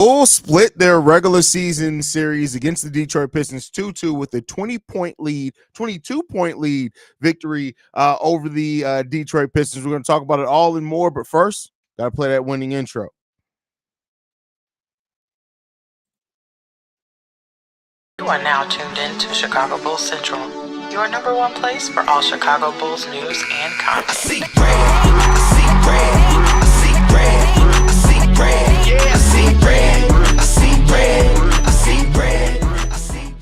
Bulls split their regular season series against the Detroit Pistons 2-2 with a 22-point lead victory over the Detroit Pistons. We're going to talk about it all and more, but first, got to play that winning intro. You are now tuned in to Chicago Bulls Central, your number one place for all Chicago Bulls news and content. I see red, I see red, I see red, I see red, yeah, I see red, I see red, I see red, I see.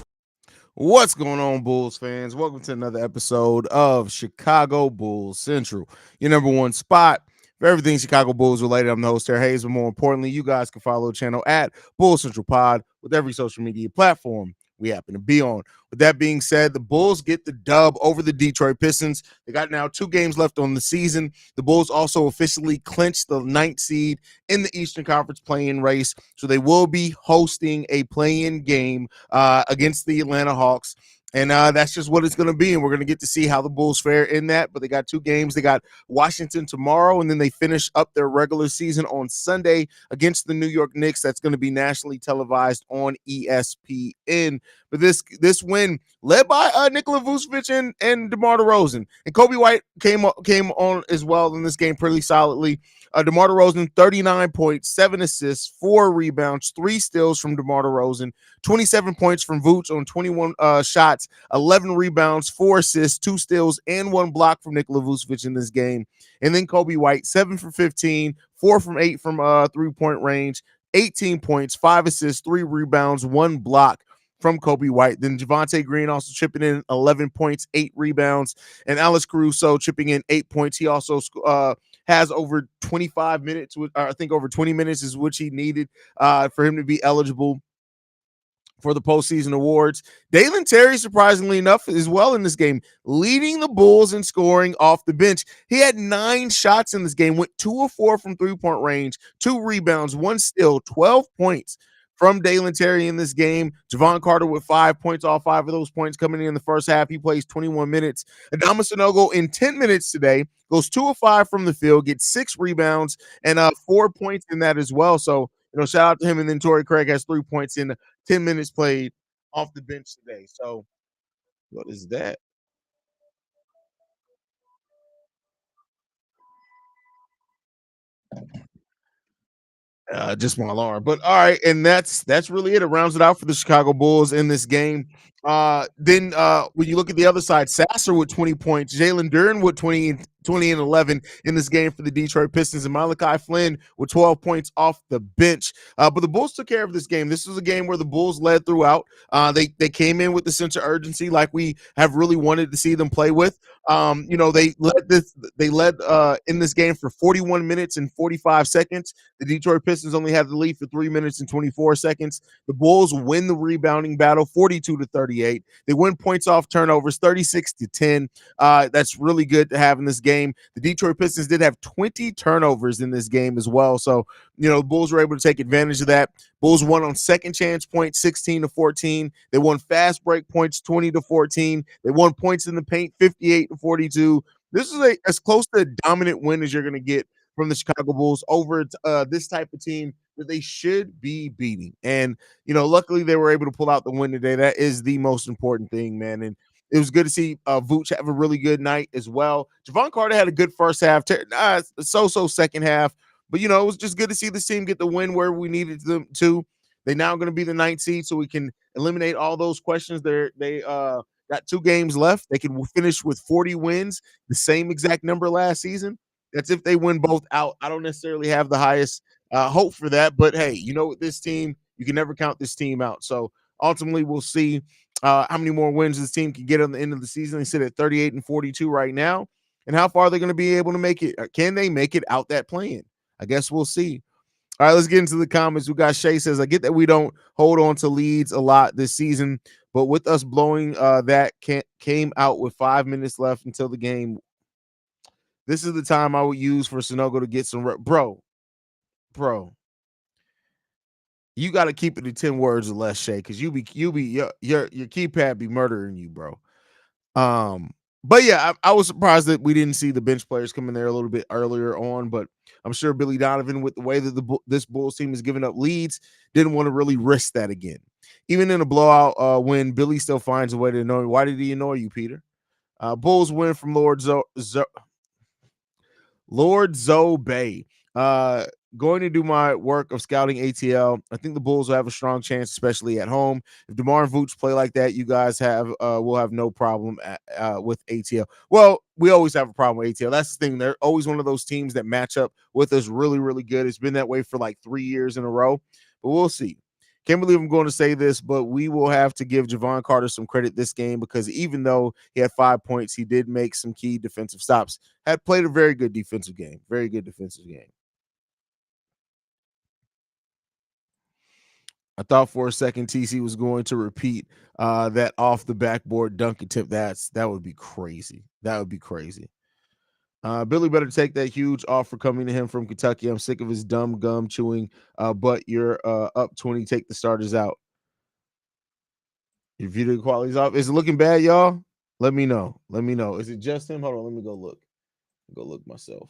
What's going on, Bulls fans? Welcome to another episode of Chicago Bulls Central, your number one spot for everything Chicago Bulls related. I'm the host, Haize, but more importantly, you guys can follow the channel at Bulls Central Pod with every social media platform we happen to be on. With that being said, the Bulls get the dub over the Detroit Pistons. They got now 2 games left on the season. The Bulls also officially clinched the 9th seed in the Eastern Conference play-in race, so they will be hosting a play-in game against the Atlanta Hawks. And that's just what it's going to be. And we're going to get to see how the Bulls fare in that. But they got 2 games. They got Washington tomorrow, and then they finish up their regular season on Sunday against the New York Knicks. That's going to be nationally televised on ESPN. But this win, led by Nikola Vucevic and DeMar DeRozan. And Kobe White came on as well in this game pretty solidly. DeMar DeRozan, 39 points, 7 assists, 4 rebounds, 3 steals from DeMar DeRozan, 27 points from Vooch on 21 shots, 11 rebounds, 4 assists, 2 steals, and 1 block from Nikola Vucevic in this game. And then Kobe White, 7 for 15, 4 from 8 from 3-point range, 18 points, 5 assists, 3 rebounds, 1 block from Kobe White. Then Javonte Green also chipping in 11 points, 8 rebounds, and Alex Caruso chipping in 8 points. He also has over 25 minutes, I think over 20 minutes is what he needed for him to be eligible for the postseason awards. Dalen Terry, surprisingly enough, as well in this game, leading the Bulls in scoring off the bench. He had 9 shots in this game, went 2 of 4 from 3-point range, 2 rebounds, 1 steal, 12 points from Dalen Terry in this game. Javon Carter with 5 points, all 5 of those points coming in the first half. He plays 21 minutes. Adama Sanogo in 10 minutes today goes 2 of 5 from the field, gets 6 rebounds and 4 points in that as well. So, shout out to him. And then Torrey Craig has 3 points in 10 minutes played off the bench today. So, what is that? Just my alarm. But all right, and that's really it. It rounds it out for the Chicago Bulls in this game. Then when you look at the other side, Sasser with 20 points, Jalen Duren with 20 and 11 in this game for the Detroit Pistons, and Malachi Flynn with 12 points off the bench. But the Bulls took care of this game. This was a game where the Bulls led throughout. They came in with the sense of urgency like we have really wanted to see them play with. They led in this game for 41 minutes and 45 seconds. The Detroit Pistons only had the lead for 3 minutes and 24 seconds. The Bulls win the rebounding battle 42-38. They win points off turnovers 36-10. That's really good to have in this game. The Detroit Pistons did have 20 turnovers in this game as well. So, the Bulls were able to take advantage of that. Bulls won on second chance points 16-14. They won fast break points 20-14. They won points in the paint 58-42. This is as close to a dominant win as you're going to get from the Chicago Bulls over this type of team that they should be beating. And, luckily they were able to pull out the win today. That is the most important thing, man. And it was good to see Vooch have a really good night as well. Javon Carter had a good first half, so second half. But, it was just good to see this team get the win where we needed them to. They're now going to be the 9th seed, so we can eliminate all those questions. They got 2 games left. They can finish with 40 wins, the same exact number last season. That's if they win both out. I don't necessarily have the highest hope for that, but hey, with this team, you can never count this team out. So ultimately, we'll see how many more wins this team can get on the end of the season. They sit at 38-42 right now, and how far they're going to be able to make it. Can they make it out that play-in? I guess we'll see. All right, let's get into the comments. We got Shay says, I get that we don't hold on to leads a lot this season, but with us blowing that came out with 5 minutes left until the game. This is the time I would use for Sanogo to get some bro. You got to keep it to 10 words or less, Shay, because your keypad be murdering you, bro. But yeah, I was surprised that we didn't see the bench players come in there a little bit earlier on. But I'm sure Billy Donovan, with the way that this Bulls team is giving up leads, didn't want to really risk that again. Even in a blowout, when Billy still finds a way to annoy. Why did he annoy you, Peter? Bulls win from Lord Zoe Bay. Uh, Going to do my work of scouting ATL. I think the Bulls will have a strong chance, especially at home. If DeMar and Vooch play like that, you guys will have no problem with ATL. Well, we always have a problem with ATL. That's the thing. They're always one of those teams that match up with us really, really good. It's been that way for like 3 years in a row, but we'll see. Can't believe I'm going to say this, but we will have to give Javon Carter some credit this game, because even though he had 5 points, he did make some key defensive stops. Had played a very good defensive game. Very good defensive game. I thought for a second TC was going to repeat that off the backboard dunk attempt. That would be crazy. That would be crazy. Billy better take that huge offer coming to him from Kentucky. I'm sick of his dumb gum chewing. But you're up 20. Take the starters out. Your video quality's off. Is it looking bad, y'all? Let me know. Let me know. Is it just him? Hold on. Let me go look. Go look myself.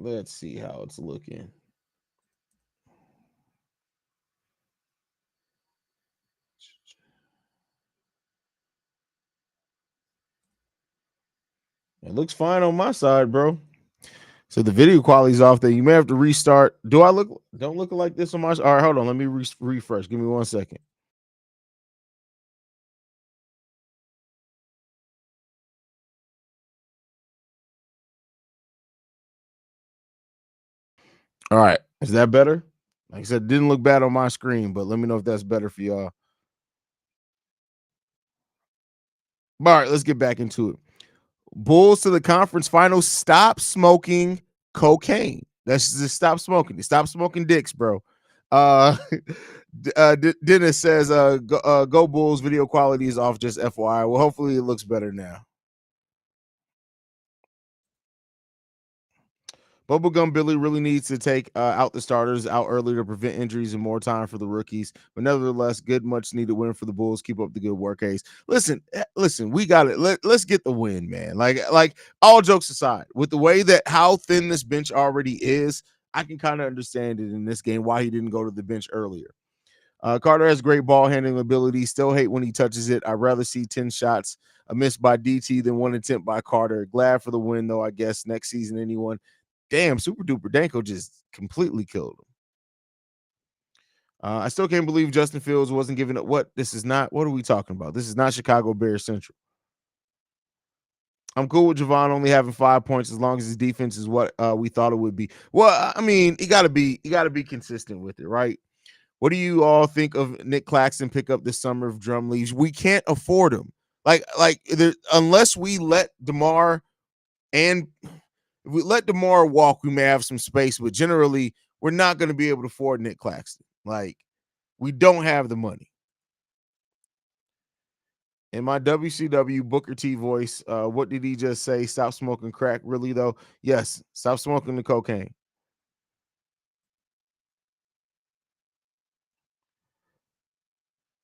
Let's see how it's looking. It looks fine on my side, bro. So the video quality's off there. You may have to restart. Don't look like this on my side? All right, hold on. Let me refresh. Give me 1 second. All right. Is that better? Like I said, it didn't look bad on my screen, but let me know if that's better for y'all. All right, let's get back into it. Bulls to the conference finals. Stop smoking cocaine. That's just stop smoking. Stop smoking dicks, bro. Dennis says, go Bulls. Video quality is off, just FYI. Well, hopefully it looks better now. Bubblegum Billy really needs to take out the starters out early to prevent injuries and more time for the rookies. But nevertheless, good, much needed win for the Bulls. Keep up the good work, Haize. Listen, we got it. Let's get the win, man. Like all jokes aside, with the way that how thin this bench already is, I can kind of understand it in this game why he didn't go to the bench earlier. Carter has great ball handling ability. Still hate when he touches it. I'd rather see 10 shots missed by DT than 1 attempt by Carter. Glad for the win, though, I guess. Next season, anyone. Damn, Super Duper Danko just completely killed him. I still can't believe Justin Fields wasn't giving up. What are we talking about? This is not Chicago Bears Central. I'm cool with Javon only having 5 points as long as his defense is what we thought it would be. Well, I mean, you gotta be consistent with it, right? What do you all think of Nick Claxton pick up this summer if Drum leaves? We can't afford him. Unless we let DeMar and if we let DeMar walk, we may have some space, but generally, we're not going to be able to afford Nick Claxton. Like, we don't have the money. In my WCW Booker T voice, what did he just say? Stop smoking crack. Really, though? Yes, stop smoking the cocaine.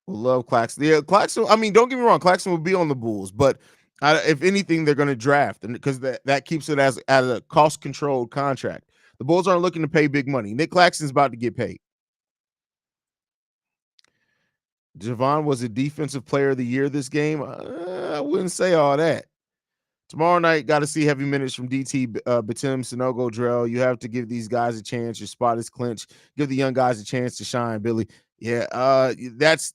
Love Claxton. Yeah, Claxton. I mean, don't get me wrong. Claxton will be on the Bulls, but if anything, they're going to draft, and because that keeps it as a cost controlled contract. The Bulls aren't looking to pay big money. Nick Claxton's about to get paid. Javon was a defensive player of the year this game. I wouldn't say all that. Tomorrow night, got to see heavy minutes from DT, Batum, Sanogo, Drell. You have to give these guys a chance. Your spot is clinched. Give the young guys a chance to shine, Billy. Yeah, that's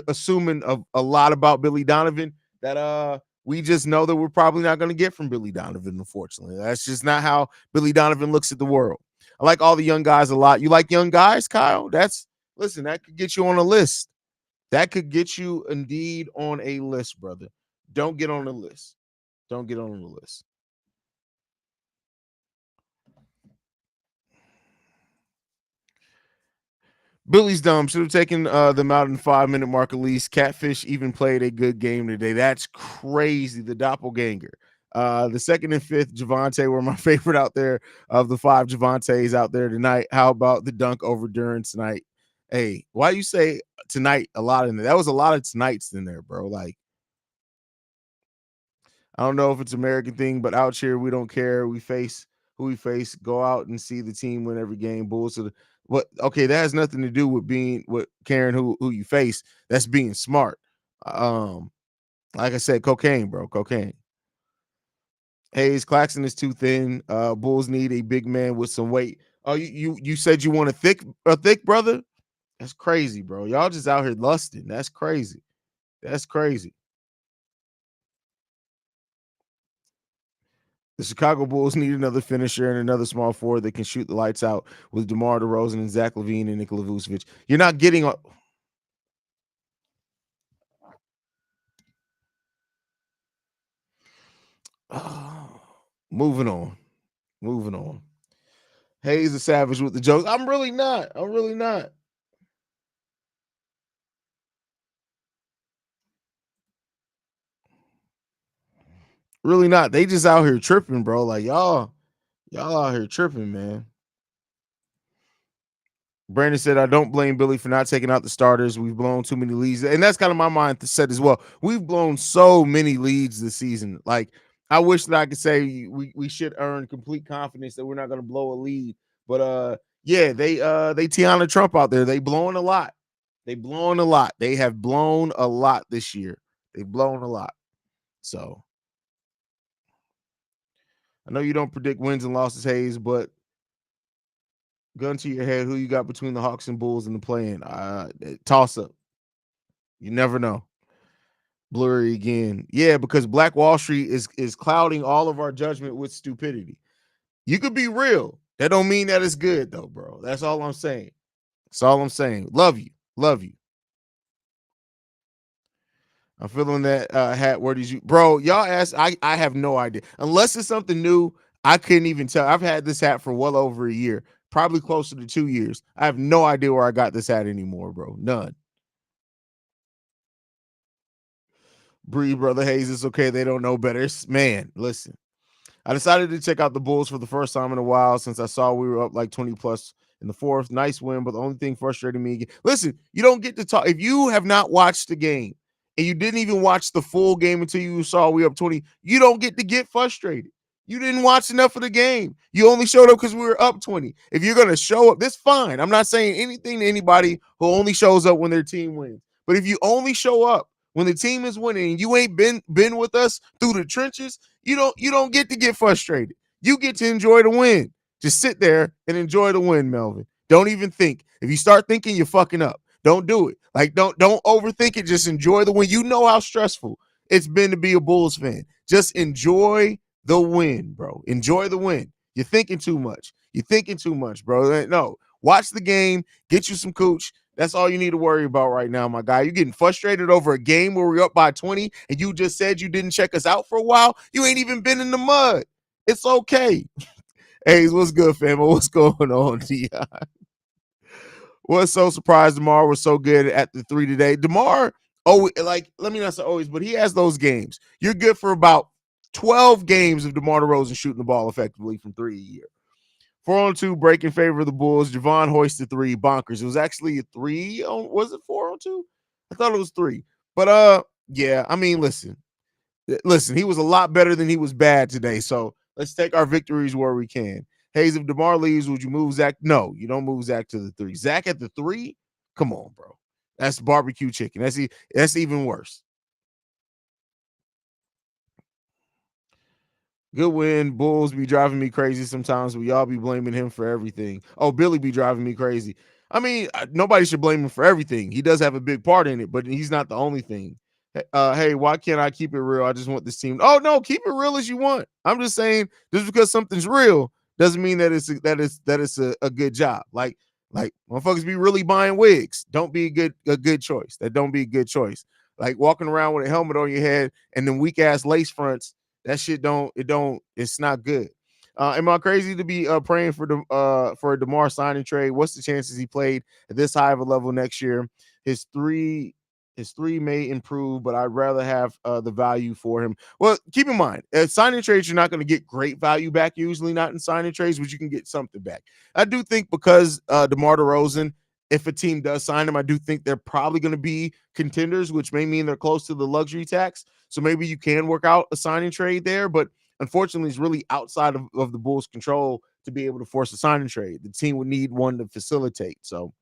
assuming a lot about Billy Donovan that we just know that we're probably not going to get from Billy Donovan, unfortunately. That's just not how Billy Donovan looks at the world. I like all the young guys a lot. You like young guys, Kyle? Listen, that could get you on a list. That could get you indeed on a list, brother. Don't get on the list. Don't get on the list. Billy's dumb. Should have taken them out in the 5-minute mark at least. Catfish even played a good game today. That's crazy. The doppelganger. The second and fifth, Javonte were my favorite out there of the 5 Javantes out there tonight. How about the dunk over Duran tonight? Hey, why you say tonight a lot in there? That was a lot of tonights in there, bro. Like, I don't know if it's an American thing, but out here we don't care. We face who we face. Go out and see the team win every game. Bulls. So what? Okay, that has nothing to do with being with caring who you face. That's being smart. Um, like I said, cocaine, bro, cocaine. Haize, Claxton is too thin. Bulls need a big man with some weight. Oh, you said you want a thick brother? That's crazy, bro. Y'all just out here lusting. That's crazy. That's crazy. The Chicago Bulls need another finisher and another small forward that can shoot the lights out with DeMar DeRozan and Zach LaVine and Nikola Vucevic. You're not getting a moving on. Moving on. Haize a savage with the jokes. I'm really not. I'm really not. Really not. They just out here tripping, bro. Like y'all out here tripping, man. Brandon said, I don't blame Billy for not taking out the starters. We've blown too many leads. And that's kind of my mindset as well. We've blown so many leads this season. Like, I wish that I could say we should earn complete confidence that we're not going to blow a lead. But yeah, they Tiana Trump out there. They blowing a lot. They blowing a lot. They have blown a lot this year. They've blown a lot. So I know you don't predict wins and losses, Haize, but gun to your head, who you got between the Hawks and Bulls in the play-in? Toss up. You never know. Blurry again. Yeah, because Black Wall Street is clouding all of our judgment with stupidity. You could be real. That don't mean that it's good, though, bro. That's all I'm saying. That's all I'm saying. Love you. Love you. I'm feeling that hat. Where did you, bro? Y'all ask. I have no idea. Unless it's something new, I couldn't even tell. I've had this hat for well over a year, probably closer to 2 years. I have no idea where I got this hat anymore, bro. None. Bree, brother Haize, it's okay. They don't know better. Man, listen. I decided to check out the Bulls for the first time in a while since I saw we were up like 20 plus in the fourth. Nice win, but the only thing frustrating me, listen, you don't get to talk. If you have not watched the game and you didn't even watch the full game until you saw we up 20, you don't get frustrated. You didn't watch enough of the game. You only showed up because we were up 20. If you're going to show up, that's fine. I'm not saying anything to anybody who only shows up when their team wins. But if you only show up when the team is winning and you ain't been with us through the trenches, you don't get to get frustrated. You get to enjoy the win. Just sit there and enjoy the win, Melvin. Don't even think. If you start thinking, you're fucking up. Don't do it. Like, don't overthink it. Just enjoy the win. You know how stressful it's been to be a Bulls fan. Just enjoy the win, bro. Enjoy the win. You're thinking too much. You're thinking too much, bro. No, watch the game. Get you some cooch. That's all you need to worry about right now, my guy. You're getting frustrated over a game where we're up by 20 and you just said you didn't check us out for a while. You ain't even been in the mud. It's okay. Hey, what's good, fam? What's going on, Dion? Was so surprised DeMar was so good at the three today. DeMar, like, let me not say always, but he has those games. You're good for about 12 games of DeMar DeRozan shooting the ball effectively from three a year. 4-on-2 break in favor of the Bulls. Javon hoisted three. Bonkers. It was actually a 3. Was it 4-on-2? I thought it was 3. But yeah, I mean, listen, he was a lot better than he was bad today. So let's take our victories where we can. Haize, if DeMar leaves, would you move Zach? No, you don't move Zach to the 3. Zach at the 3? Come on, bro. That's barbecue chicken. That's even worse. Good win. Bulls be driving me crazy sometimes. We all be blaming him for everything. Oh, Billy be driving me crazy. I mean, nobody should blame him for everything. He does have a big part in it, but he's not the only thing. Hey, why can't I keep it real? I just want this team. Oh no, keep it real as you want. I'm just saying, just because something's real doesn't mean that it's a good job. Like motherfuckers be really buying wigs. Don't be a good choice. That don't be a good choice. Like walking around with a helmet on your head and then weak ass lace fronts. That shit it's not good. Am I crazy to be praying for a DeMar signing trade? What's the chances he played at this high of a level next year? His three may improve, but I'd rather have the value for him. Well, keep in mind, at signing trades, you're not going to get great value back, usually not in signing trades, but you can get something back. I do think because DeMar DeRozan if a team does sign him, I do think they're probably going to be contenders, which may mean they're close to the luxury tax. So maybe you can work out a signing trade there. But unfortunately, it's really outside of the Bulls' control to be able to force a signing trade. The team would need one to facilitate. So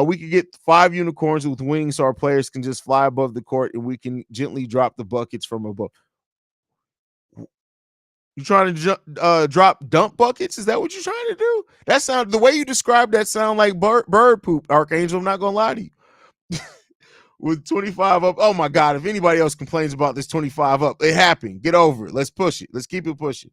we could get 5 unicorns with wings so our players can just fly above the court and we can gently drop the buckets from above. You trying to drop dump buckets? Is that what you're trying to do? That sound, the way you described that sound like bird poop, Archangel. I'm not gonna lie to you. With 25 up, oh my God! If anybody else complains about this 25 up, it happened. Get over it. Let's push it. Let's keep it pushing.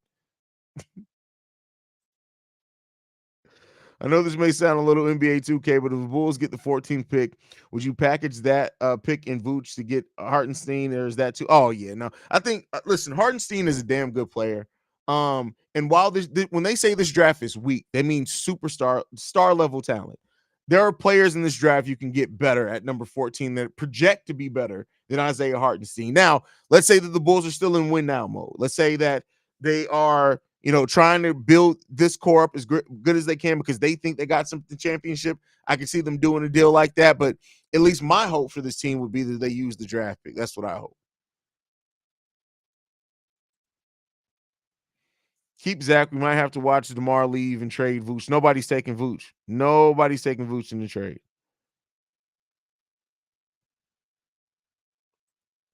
I know this may sound a little NBA 2K, but if the Bulls get the 14th pick, would you package that pick in Vooch to get Hartenstein? Or is that too? Oh yeah, no. I think listen, Hartenstein is a damn good player. And while when they say this draft is weak, they mean superstar, star level talent. There are players in this draft you can get better at number 14 that project to be better than Isaiah Hartenstein. Now, let's say that the Bulls are still in win now mode. Let's say that they are, trying to build this core up as good as they can because they think they got something championship. I can see them doing a deal like that, but at least my hope for this team would be that they use the draft pick. That's what I hope. Keep Zach. We might have to watch DeMar leave and trade Vooch. Nobody's taking Vooch. Nobody's taking Vooch in the trade.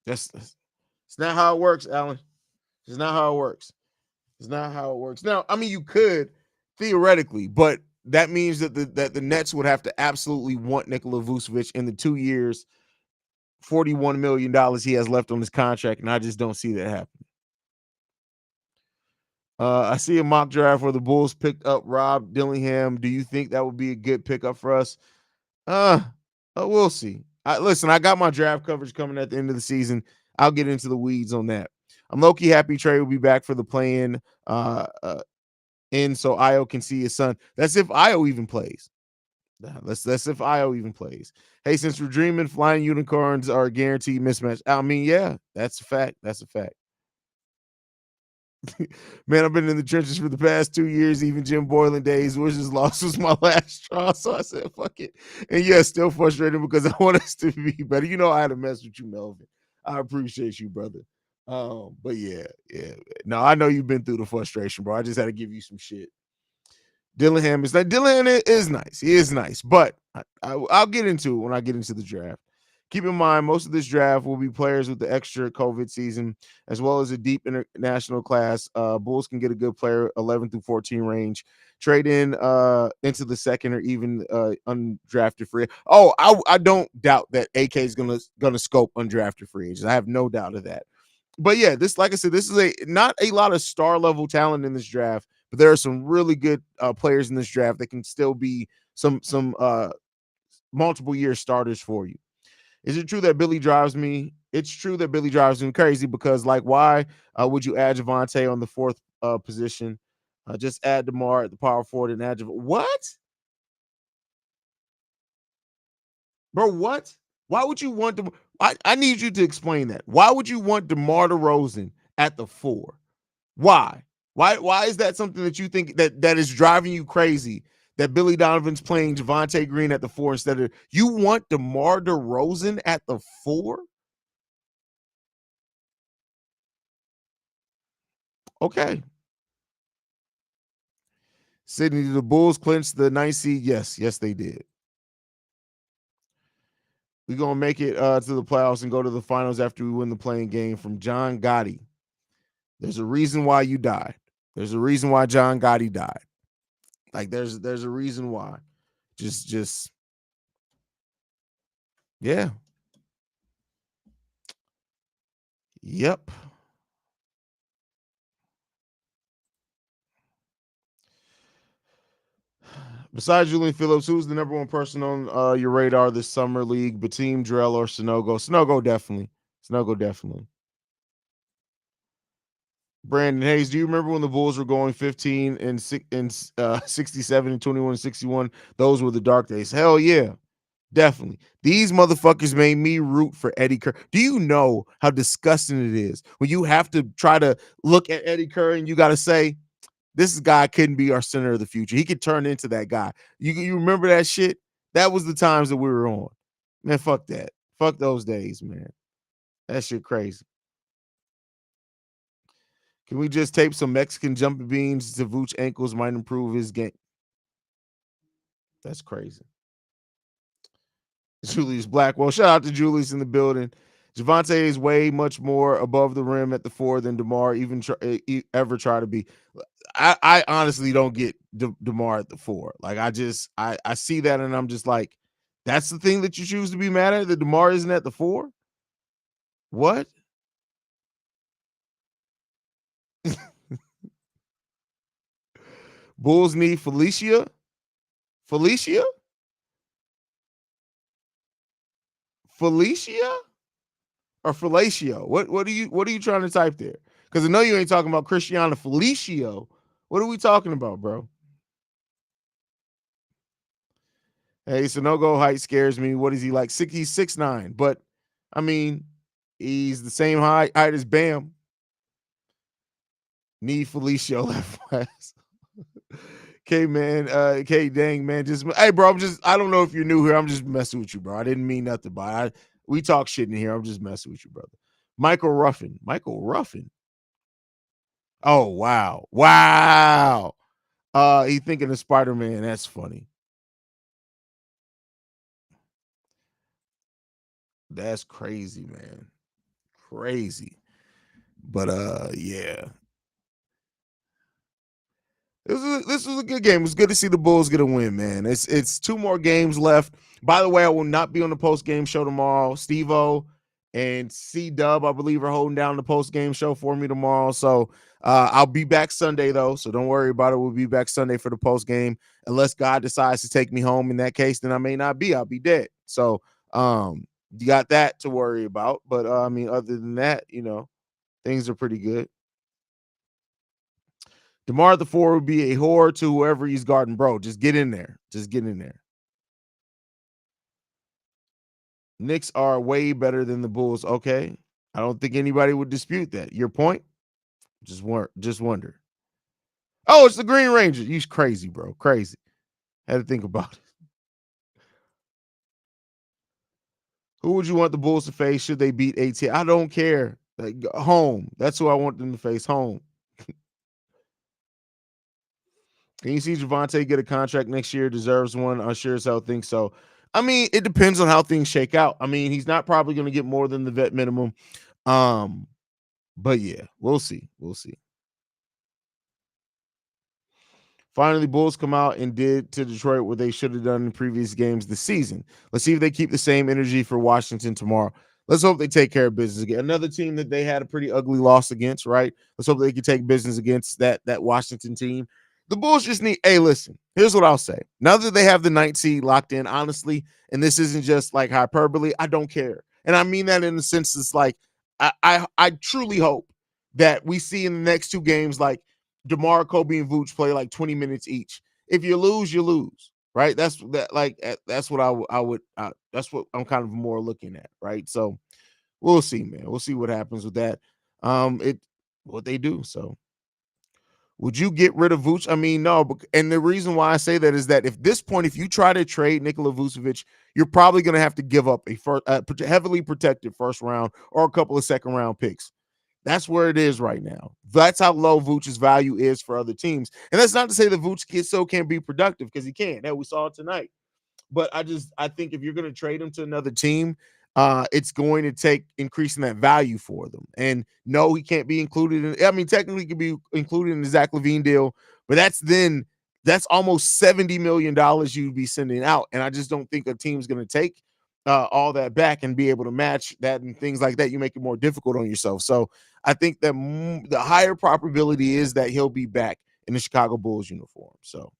It's not how it works, Alan. It's not how it works. It's not how it works. Now, I mean, you could theoretically, but that means that the Nets would have to absolutely want Nikola Vucevic in the 2 years, $41 million he has left on his contract, and I just don't see that happening. I see a mock draft where the Bulls picked up Rob Dillingham. Do you think that would be a good pickup for us? We'll see. Listen, I got my draft coverage coming at the end of the season. I'll get into the weeds on that. I'm low-key happy Trey will be back for the play-in so Io can see his son. That's if Io even plays. That's if Io even plays. Hey, since we're dreaming, flying unicorns are a guaranteed mismatch. I mean, yeah, that's a fact. That's a fact. Man, I've been in the trenches for the past 2 years, even Jim Boylan days. Wish's loss was my last straw, so I said, fuck it. And yeah, still frustrated because I want us to be better. I had to mess with you, Melvin. I appreciate you, brother. But yeah. No, I know you've been through the frustration, bro. I just had to give you some shit. Dillingham is nice. He is nice, but I'll get into it when I get into the draft. Keep in mind, most of this draft will be players with the extra COVID season, as well as a deep international class. Bulls can get a good player, 11 through 14 range. Trade in into the second or even undrafted free. Oh, I don't doubt that AK is gonna scope undrafted free agents. I have no doubt of that. But yeah, this, like I said, this is not a lot of star level talent in this draft, but there are some really good players in this draft that can still be some multiple year starters for you. Is it true that Billy drives me? It's true that Billy drives me crazy because, like, why would you add Javante on the 4th position? Just add DeMar at the power forward and add what? Bro, what? Why would you want DeMar? I need you to explain that. Why would you want DeMar DeRozan at the 4? Why? Why is that something that you think that is driving you crazy? That Billy Donovan's playing Javante Green at the 4 instead of you want DeMar DeRozan at the 4? Okay. Sydney, the Bulls clinched the 9th seed. Yes, they did. We're gonna make it to the playoffs and go to the finals after we win the playing game. From John Gotti. There's a reason why you died. There's a reason why John Gotti died. Like there's a reason why. Just yeah. Yep. Besides Julian Phillips, who's the number 1 person on your radar this summer league? Bateem, Drell, or Sonogo? Sonogo definitely. Brandon Haize, do you remember when the Bulls were going 15 and 67 and 21 and 61? Those were the dark days. Hell yeah, definitely. These motherfuckers made me root for Eddie Curry. Do you know how disgusting it is when you have to try to look at Eddie Curry and you got to say, this guy couldn't be our center of the future. He could turn into that guy. You remember that shit? That was the times that we were on. Man, fuck that. Fuck those days, man. That shit crazy. Can we just tape some Mexican jumping beans to Vooch ankles? Might improve his game. That's crazy. Julius Blackwell. Shout out to Julius in the building. Javonte is way much more above the rim at the 4 than DeMar ever try to be. I honestly don't get DeMar at the 4. Like I see that and I'm just like, that's the thing that you choose to be mad at, that DeMar isn't at the 4? What? Bulls need Felicia? Felicia? Or Felicio? What are you trying to type there? Because I know you ain't talking about Cristiano Felicio. What are we talking about, bro? Hey, Sonogo height scares me. What is he like? He's 6'9", but I mean, he's the same height as Bam. Need Felicio left west. Okay, man. Dang, man. Hey, bro. I don't know if you're new here. I'm just messing with you, bro. I didn't mean nothing by it. We talk shit in here. I'm just messing with you, brother. Michael Ruffin. Oh, wow. Wow. He thinking of Spider-Man. That's funny. That's crazy, man. Crazy. But yeah. This was a good game. It was good to see the Bulls get a win, man. It's 2 more games left. By the way, I will not be on the post-game show tomorrow. Steve-O and C-Dub, I believe, are holding down the post-game show for me tomorrow. So I'll be back Sunday, though. So don't worry about it. We'll be back Sunday for the post-game. Unless God decides to take me home in that case, then I may not be. I'll be dead. So you got that to worry about. But, I mean, other than that, things are pretty good. DeMar at the 4 would be a whore to whoever he's guarding, bro. Just get in there. Knicks are way better than the Bulls. Okay. I don't think anybody would dispute that. Your point? Just wonder. Oh, it's the Green Ranger. You crazy, bro. Crazy. Had to think about it. Who would you want the Bulls to face should they beat AT? I don't care. Like, home. That's who I want them to face. Home. Can you see Javonte get a contract next year? Deserves one. I sure as hell think so. I mean, it depends on how things shake out. I mean, he's not probably going to get more than the vet minimum. But yeah, we'll see. Finally, Bulls come out and did to Detroit what they should have done in previous games this season. Let's see if they keep the same energy for Washington tomorrow. Let's hope they take care of business again. Another team that they had a pretty ugly loss against, right? Let's hope they can take business against that Washington team. The Bulls just need, hey, listen, here's what I'll say. Now that they have the 9th seed locked in, honestly, and this isn't just like hyperbole, I don't care. And I mean that in the sense it's like, I truly hope that we see in the next 2 games, like DeMar, Kobe, and Vooch play like 20 minutes each. If you lose, you lose, right? That's what I would that's what I'm kind of more looking at, right? So we'll see, man. We'll see what happens with that. What they do. So would you get rid of Vooch? I mean, no. And the reason why I say that is that if you try to trade Nikola Vucevic, you're probably going to have to give up a heavily protected first round or a couple of second round picks. That's where it is right now. That's how low Vooch's value is for other teams. And that's not to say that Vooch still can't be productive, because he can. That we saw it tonight. But I think if you're going to trade him to another team, it's going to take increasing that value for them. And no, he can't be included in. I mean, technically, he could be included in the Zach LaVine deal, but that's almost $70 million you'd be sending out. And I just don't think a team's going to take all that back and be able to match that and things like that. You make it more difficult on yourself. So I think that the higher probability is that he'll be back in the Chicago Bulls uniform. So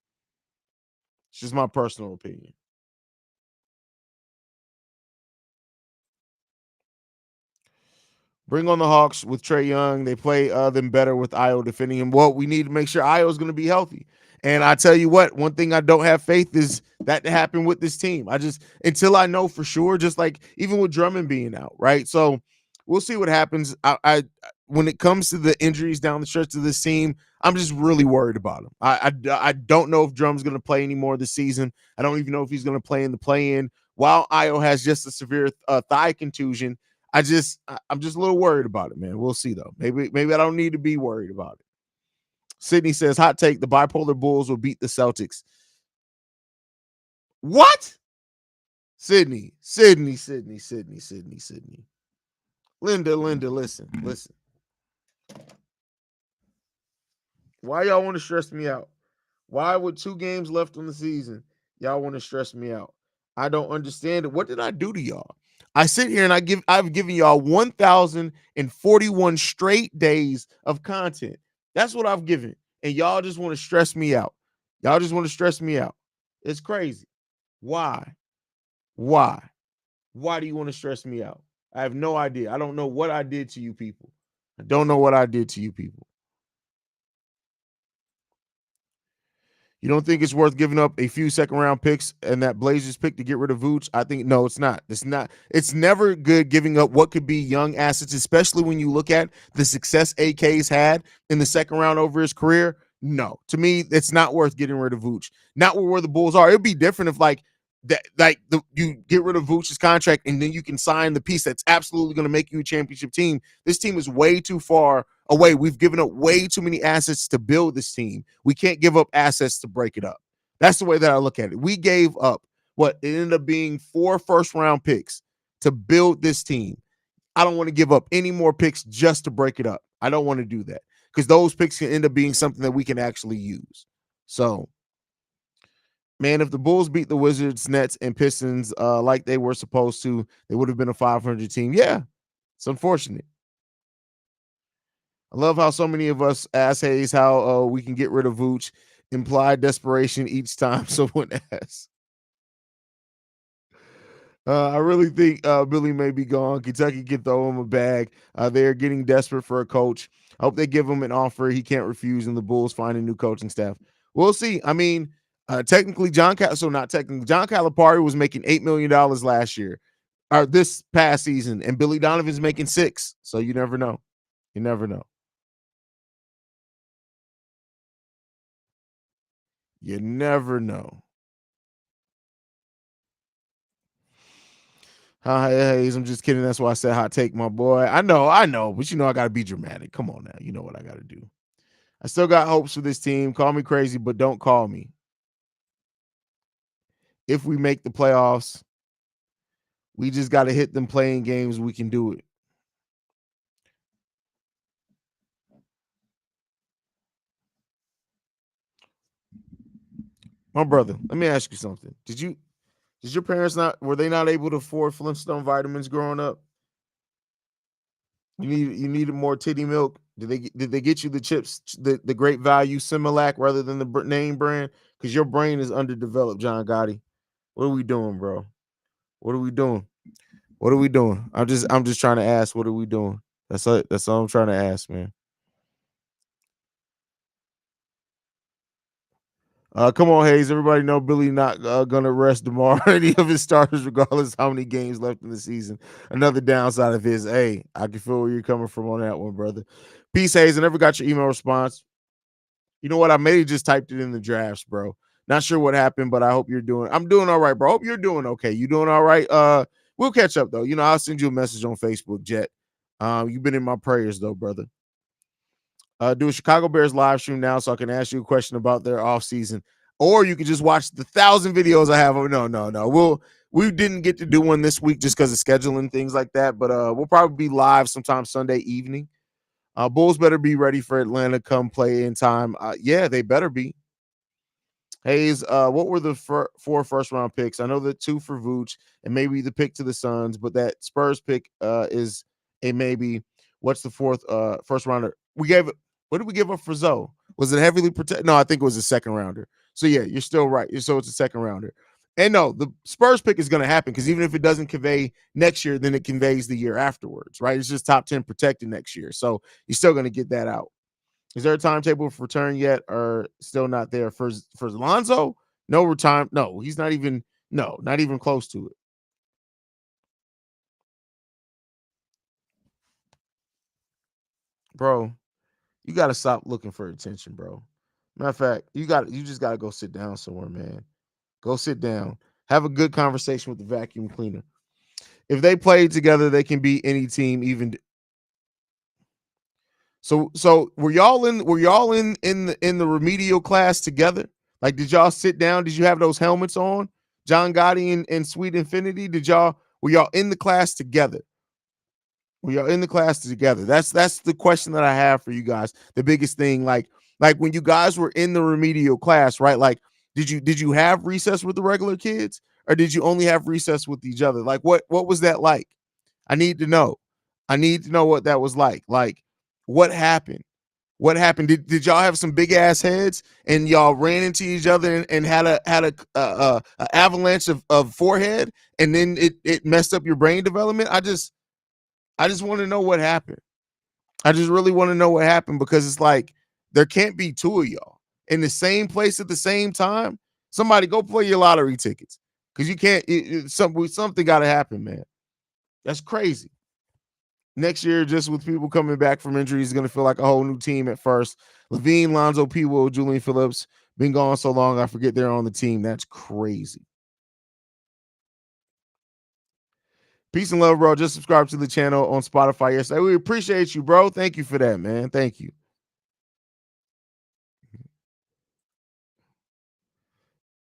it's just my personal opinion. Bring on the Hawks with Trae Young. They play them better with Ayo defending him. Well, we need to make sure Ayo is going to be healthy. And I tell you what, one thing I don't have faith is that to happen with this team. Until I know for sure, just like even with Drummond being out, right? So we'll see what happens. when it comes to the injuries down the stretch of this team, I'm just really worried about him. I don't know if Drum's going to play anymore this season. I don't even know if he's going to play in the play-in. While Io has just a severe thigh contusion, I'm just a little worried about it, man. We'll see though. Maybe I don't need to be worried about it. Sydney says, hot take, the bipolar Bulls will beat the Celtics. What? Sydney. Linda, listen. Why y'all want to stress me out? Why, with 2 games left on the season, y'all want to stress me out? I don't understand it. What did I do to y'all? I sit here and I've given y'all 1,041 straight days of content. That's what I've given. And y'all just want to stress me out. It's crazy. Why? Why do you want to stress me out? I have no idea. I don't know what I did to you people. You don't think it's worth giving up a few second-round picks and that Blazers pick to get rid of Vooch? I think no, it's not. It's never good giving up what could be young assets, especially when you look at the success AK's had in the second round over his career. No, to me, it's not worth getting rid of Vooch. Not where the Bulls are. It'd be different if you get rid of Vooch's contract and then you can sign the piece that's absolutely going to make you a championship team. This team is way too far away. We've given up way too many assets to build this team. We can't give up assets to break it up. That's the way that I look at it. We gave up it ended up being 4 first-round picks to build this team. I don't want to give up any more picks just to break it up. I don't want to do that because those picks can end up being something that we can actually use. So, man, if the Bulls beat the Wizards, Nets, and Pistons like they were supposed to, they would have been a 500 team. Yeah, it's unfortunate. I love how so many of us ask Haize how we can get rid of Vooch. Implied desperation each time someone asks. I really think Billy may be gone. Kentucky can throw him a bag. They're getting desperate for a coach. I hope they give him an offer he can't refuse, and the Bulls find a new coaching staff. We'll see. I mean, technically, John Calipari was making $8 million last year, or this past season, and Billy Donovan's making $6 million. So you never know. You never know. You never know. Hi, Haize. I'm just kidding. That's why I said hot take, my boy. I know, but I got to be dramatic. Come on now. You know what I got to do. I still got hopes for this team. Call me crazy, but don't call me. If we make the playoffs, we just got to hit them playing games. We can do it. My brother, let me ask you something. Did your parents were they not able to afford Flintstone vitamins growing up? You needed more titty milk. Did they get you the chips, the great value Similac rather than the name brand? Because your brain is underdeveloped, John Gotti. What are we doing, bro? What are we doing? I'm just trying to ask. What are we doing? That's all I'm trying to ask, man. Come on, Haize. Everybody know Billy not gonna rest DeMar or any of his starters, regardless of how many games left in the season. Another downside of his. Hey, I can feel where you're coming from on that one, brother. Peace, Haize. I never got your email response. You know what? I may have just typed it in the drafts, bro. Not sure what happened, but I hope you're doing. I'm doing all right, bro. Hope you're doing okay. You doing all right? We'll catch up though. I'll send you a message on Facebook, Jet. You've been in my prayers though, brother. Do a Chicago Bears live stream now so I can ask you a question about their offseason. Or you can just watch the 1,000 videos I have. No. We didn't get to do one this week just because of scheduling, things like that. But we'll probably be live sometime Sunday evening. Bulls better be ready for Atlanta come play in time. Yeah, they better be. Haize, what were the 4 first-round picks? I know the 2 for Vooch and maybe the pick to the Suns, but that Spurs pick is a maybe. What's the 4th first rounder? What did we give up for Zoe? Was it heavily protected? No, I think it was a second rounder. So yeah, you're still right. So it's a second rounder. And no, the Spurs pick is going to happen because even if it doesn't convey next year, then it conveys the year afterwards, right? It's just top 10 protected next year. So you're still going to get that out. Is there a timetable for return yet or still not there? For Lonzo? No return. No, he's not even close to it. bro, you got to stop looking for attention, bro. Matter of fact, you just got to go sit down somewhere, man. Go sit down. Have a good conversation with the vacuum cleaner. If they play together, they can beat any team. Even so, were y'all in the remedial class together? Like, did y'all sit down? Did you have those helmets on, John Gotti and Sweet Infinity? Were y'all in the class together? Were y'all in the class together? That's the question that I have for you guys. The biggest thing, like when you guys were in the remedial class, right? Like, did you have recess with the regular kids, or did you only have recess with each other? Like, what was that like? I need to know. I need to know what that was like. Like, what happened? What happened? Did y'all have some big ass heads and y'all ran into each other and had a avalanche of forehead, and then it messed up your brain development? I just want to know what happened. I just really want to know what happened, because it's like there can't be two of y'all in the same place at the same time. Somebody go play your lottery tickets, because you can't. Something got to happen, man. That's crazy. Next year, just with people coming back from injuries, is going to feel like a whole new team at first. Levine, Lonzo, P. Will, Julian Phillips, been gone so long, I forget they're on the team. That's crazy. Peace and love, bro. Just subscribe to the channel on Spotify yesterday. We appreciate you, bro. Thank you for that, man. Thank you.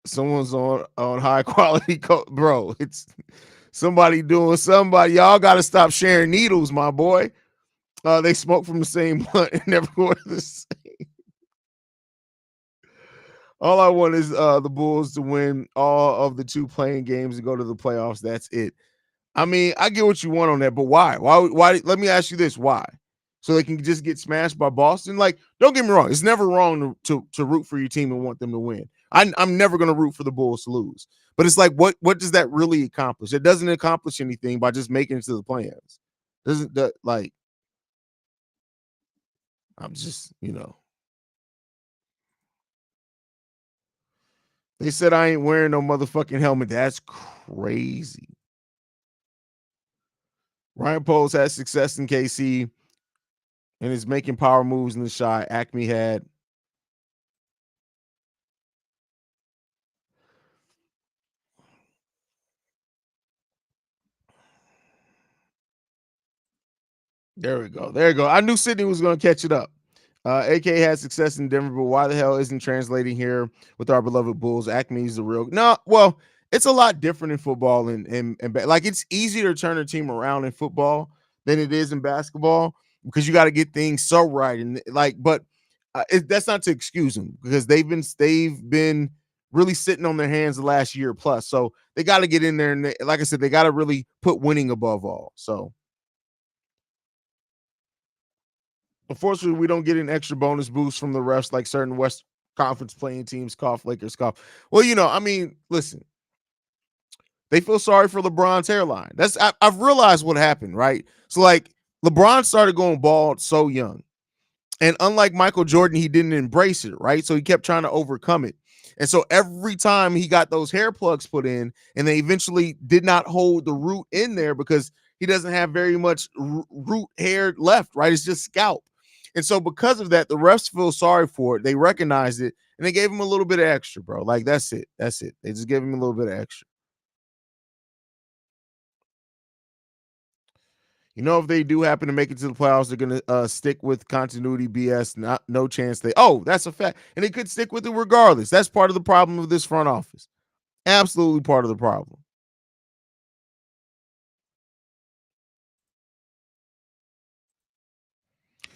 Someone's on high quality bro. It's somebody doing somebody. Y'all got to stop sharing needles, my boy. They smoke from the same blunt and everyone the same. All I want is the Bulls to win all of the 2 playing games and go to the playoffs. That's it. I mean, I get what you want on that, but why? Why? Let me ask you this: why? So they can just get smashed by Boston? Like, don't get me wrong; it's never wrong to root for your team and want them to win. I'm never going to root for the Bulls to lose, but it's like, what does that really accomplish? It doesn't accomplish anything by just making it to the playoffs. Doesn't that, like? I'm just, They said I ain't wearing no motherfucking helmet. That's crazy. Ryan Poles had success in KC and is making power moves in the shot. Acme had. There we go. There you go. I knew Sydney was going to catch it up. AK had success in Denver, but why the hell isn't translating here with our beloved Bulls? Acme is the real. No, well, it's a lot different in football and like, it's easier to turn a team around in football than it is in basketball, because you got to get things so right, and like, but that's not to excuse them, because they've been really sitting on their hands the last year plus, so they got to get in there, and like I said, they got to really put winning above all. So unfortunately, we don't get an extra bonus boost from the refs like certain West Conference playing teams. Cough, Lakers cough. Well, I mean, listen, they feel sorry for LeBron's hairline. I've realized what happened, right? So, like, LeBron started going bald so young, and unlike Michael Jordan, he didn't embrace it, right? So he kept trying to overcome it. And so every time he got those hair plugs put in, and they eventually did not hold the root in there, because he doesn't have very much root hair left, right? It's just scalp. And so because of that, the refs feel sorry for it. They recognized it, and they gave him a little bit of extra, bro. Like, that's it. That's it. They just gave him a little bit of extra. If they do happen to make it to the playoffs, they're going to stick with continuity BS. No chance that's a fact. And they could stick with it regardless. That's part of the problem of this front office. Absolutely part of the problem.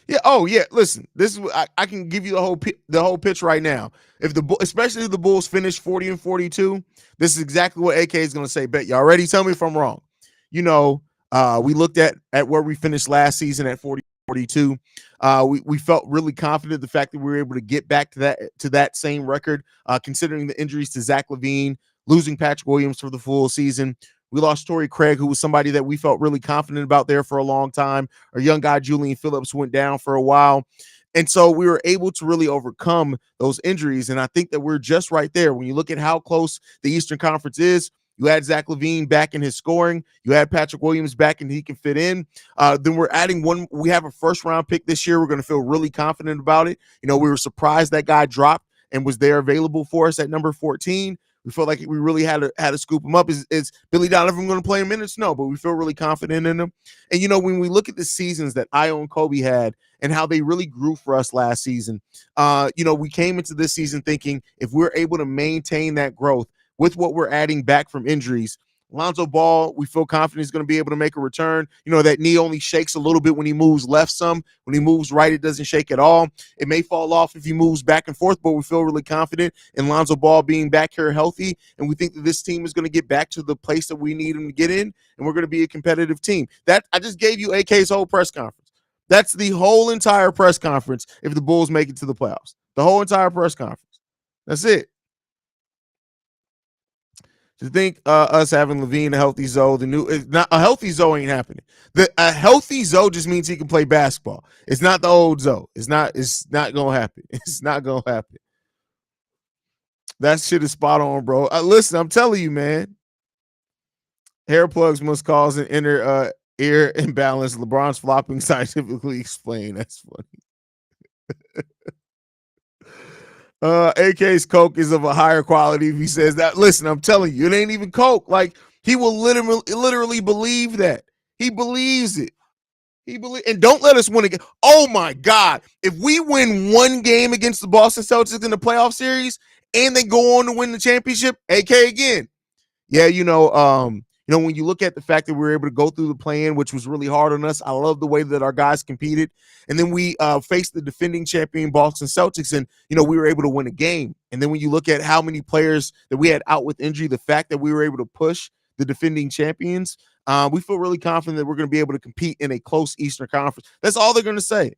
Yeah. Oh, yeah. Listen, this is I can give you the whole pitch right now. Especially if the Bulls finish 40-42, this is exactly what AK is going to say. Bet y'all ready? Tell me if I'm wrong. We looked at where we finished last season at 40-42. We felt really confident the fact that we were able to get back to that same record, considering the injuries to Zach LaVine, losing Patrick Williams for the full season. We lost Torrey Craig, who was somebody that we felt really confident about there for a long time. Our young guy, Julian Phillips, went down for a while. And so we were able to really overcome those injuries. And I think that we're just right there. When you look at how close the Eastern Conference is, You had Zach LaVine back in his scoring. You had Patrick Williams back and he can fit in. Then we're adding one. We have a first-round pick this year. We're going to feel really confident about it. We were surprised that guy dropped and was there available for us at number 14. We felt like we really had to scoop him up. Is Billy Donovan going to play in minutes? No, but we feel really confident in him. And, when we look at the seasons that Io and Kobe had and how they really grew for us last season, we came into this season thinking if we're able to maintain that growth with what we're adding back from injuries, Lonzo Ball, we feel confident he's going to be able to make a return. That knee only shakes a little bit when he moves left some. When he moves right, it doesn't shake at all. It may fall off if he moves back and forth, but we feel really confident in Lonzo Ball being back here healthy. And we think that this team is going to get back to the place that we need him to get in, and we're going to be a competitive team. That I just gave you AK's whole press conference. That's the whole entire press conference if the Bulls make it to the playoffs. The whole entire press conference. That's it. To think us having LaVine, a healthy Zoe, not a healthy Zoe ain't happening. A healthy Zoe just means he can play basketball. It's not the old Zoe. It's not gonna happen. It's not gonna happen. That shit is spot on, bro. Listen, I'm telling you, man. Hair plugs must cause an inner ear imbalance. LeBron's flopping scientifically explained. That's funny. AK's Coke is of a higher quality if he says that. Listen, I'm telling you, it ain't even Coke. Like, he will literally believe that. He believes it. And don't let us win again. Oh my God. If we win one game against the Boston Celtics in the playoff series and they go on to win the championship, AK again. Yeah, when you look at the fact that we were able to go through the play-in, which was really hard on us, I love the way that our guys competed. And then we faced the defending champion Boston Celtics, and, we were able to win a game. And then when you look at how many players that we had out with injury, the fact that we were able to push the defending champions, we feel really confident that we're going to be able to compete in a close Eastern Conference. That's all they're going to say.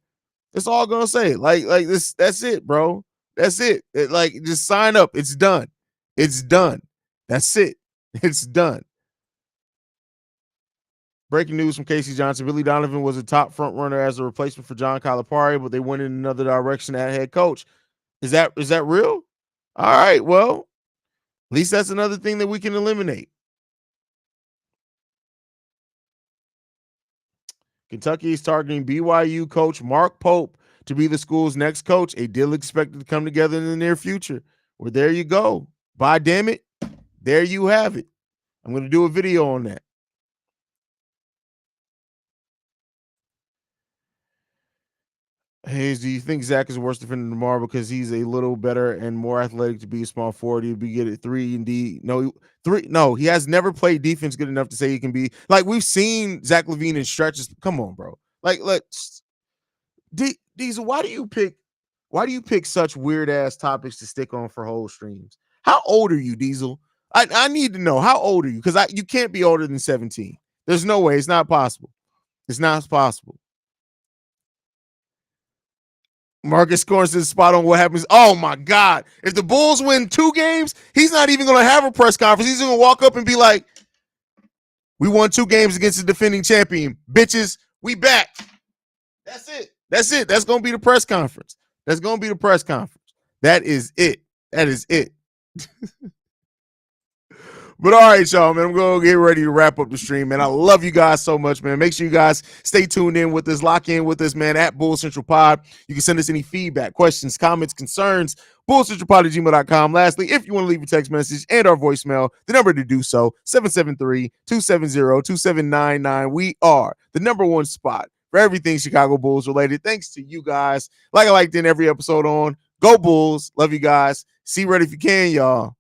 That's all going to say. Like this, that's it, bro. That's it. Just sign up. It's done. It's done. That's it. It's done. Breaking news from Casey Johnson. Billy Donovan was a top front runner as a replacement for John Calipari, but they went in another direction at head coach. Is that real? All right, well, at least that's another thing that we can eliminate. Kentucky is targeting BYU coach Mark Pope to be the school's next coach. A deal expected to come together in the near future. Well, there you go. By damn it, there you have it. I'm going to do a video on that. Haize, do you think Zach is a worse defender than DeMar because he's a little better and more athletic to be a small forward? He'd be good at 3 and D. No, he has never played defense good enough to say he can be. Like, we've seen Zach LaVine in stretches. Come on, bro. Like, let's Diesel, why do you pick such weird ass topics to stick on for whole streams? How old are you, Diesel? I need to know, how old are you? Because you can't be older than 17. There's no way. It's not possible. It's not possible. Marcus Scorn says spot on what happens. Oh my God. If the Bulls win 2 games, he's not even going to have a press conference. He's going to walk up and be like, we won 2 games against the defending champion. Bitches, we back. That's it. That's it. That's going to be the press conference. That's going to be the press conference. That is it. That is it. But all right, y'all, man, I'm going to get ready to wrap up the stream, man. I love you guys so much, man. Make sure you guys stay tuned in with us, lock in with us, man, at Bull Central Pod. You can send us any feedback, questions, comments, concerns, bullcentralpod@gmail.com. Lastly, if you want to leave a text message and our voicemail, the number to do so, 773-270-2799. We are the #1 spot for everything Chicago Bulls related. Thanks to you guys. Like I liked in every episode on. Go Bulls. Love you guys. See Red if you can, y'all.